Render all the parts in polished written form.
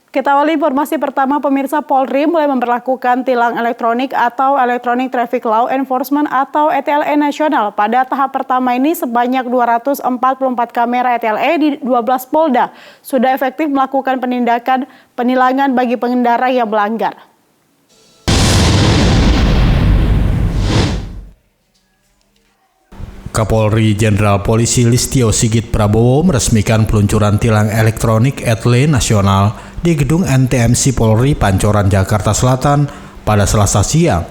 Kita awali informasi pertama, pemirsa. Polri mulai memberlakukan tilang elektronik atau Electronic Traffic Law Enforcement atau ETLE nasional. Pada tahap pertama ini sebanyak 244 kamera ETLE di 12 Polda sudah efektif melakukan penindakan penilangan bagi pengendara yang melanggar. Kapolri Jenderal Polisi Listio Sigit Prabowo meresmikan peluncuran tilang elektronik ETLE nasional di gedung NTMC Polri Pancoran, Jakarta Selatan pada Selasa siang.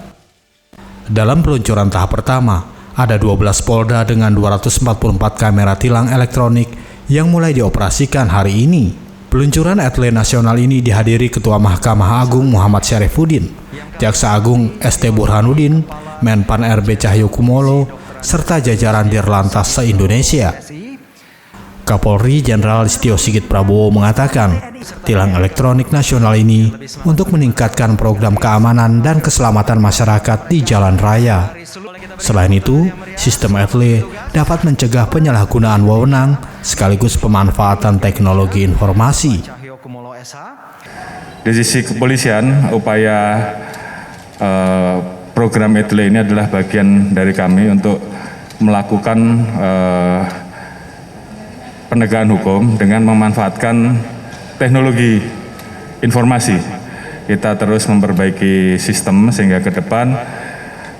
Dalam peluncuran tahap pertama, ada 12 Polda dengan 244 kamera tilang elektronik yang mulai dioperasikan hari ini. Peluncuran ETLE nasional ini dihadiri Ketua Mahkamah Agung Muhammad Syarifuddin, Jaksa Agung ST Burhanuddin, Menpan RB Cahyokumolo, serta jajaran Dirlantas se-Indonesia. Kapolri Jenderal Listio Sigit Prabowo mengatakan, tilang elektronik nasional ini untuk meningkatkan program keamanan dan keselamatan masyarakat di jalan raya. Selain itu, sistem ETLE dapat mencegah penyalahgunaan wewenang sekaligus pemanfaatan teknologi informasi. Di sisi kepolisian, upaya program ETLE ini adalah bagian dari kami untuk melakukan penegakan hukum dengan memanfaatkan teknologi informasi. Kita terus memperbaiki sistem sehingga ke depan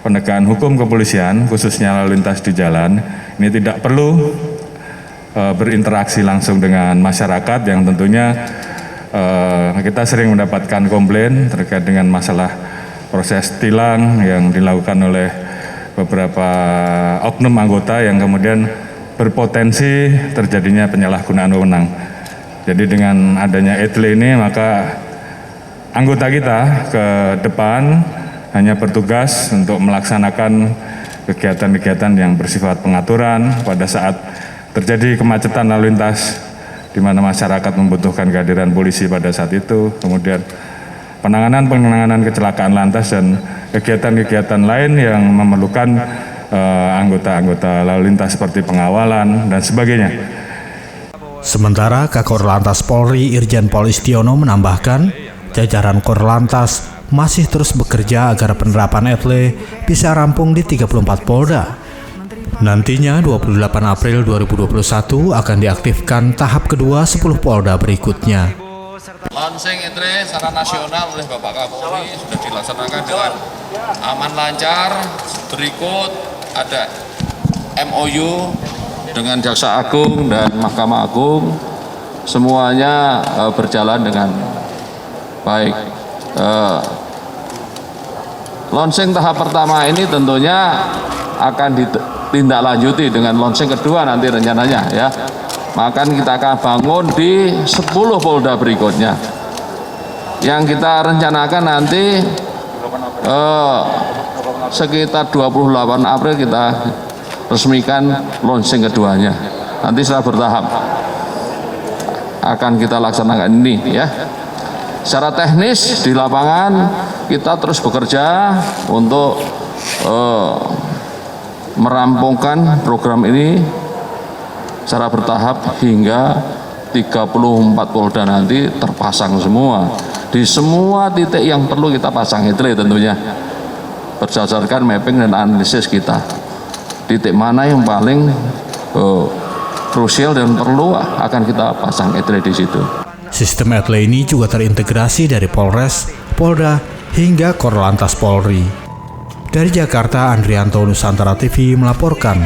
penegakan hukum kepolisian, khususnya lalu lintas di jalan, ini tidak perlu berinteraksi langsung dengan masyarakat yang tentunya kita sering mendapatkan komplain terkait dengan masalah proses tilang yang dilakukan oleh beberapa oknum anggota yang kemudian berpotensi terjadinya penyalahgunaan wewenang. Jadi dengan adanya ETLE ini maka anggota kita ke depan hanya bertugas untuk melaksanakan kegiatan-kegiatan yang bersifat pengaturan pada saat terjadi kemacetan lalu lintas di mana masyarakat membutuhkan kehadiran polisi pada saat itu, kemudian penanganan kecelakaan lantas dan kegiatan-kegiatan lain yang memerlukan anggota-anggota lalu lintas seperti pengawalan dan sebagainya. Sementara Kakor Lantas Polri Irjen Pol Istiono menambahkan, jajaran Korlantas masih terus bekerja agar penerapan ETLE bisa rampung di 34 Polda. Nantinya 28 April 2021 akan diaktifkan tahap kedua 10 Polda berikutnya. Launching ETLE secara nasional oleh Bapak Kapolri sudah dilaksanakan dengan aman lancar. Berikut ada MOU dengan Jaksa Agung dan Mahkamah Agung, semuanya berjalan dengan baik. Launching tahap pertama ini tentunya akan ditindaklanjuti dengan launching kedua nanti rencananya ya. Maka kita akan bangun di 10 Polda berikutnya. Yang kita rencanakan nanti sekitar 28 April kita resmikan launching keduanya. Nanti setelah bertahap akan kita laksanakan ini ya. Secara teknis di lapangan kita terus bekerja untuk merampungkan program ini secara bertahap hingga 34 Polda nanti terpasang semua. Di semua titik yang perlu kita pasang ETLE tentunya. Berdasarkan mapping dan analisis kita. Titik mana yang paling krusial dan perlu akan kita pasang ETLE di situ. Sistem ETLE ini juga terintegrasi dari Polres, Polda, hingga Korlantas Polri. Dari Jakarta, Andrianto, Nusantara TV melaporkan.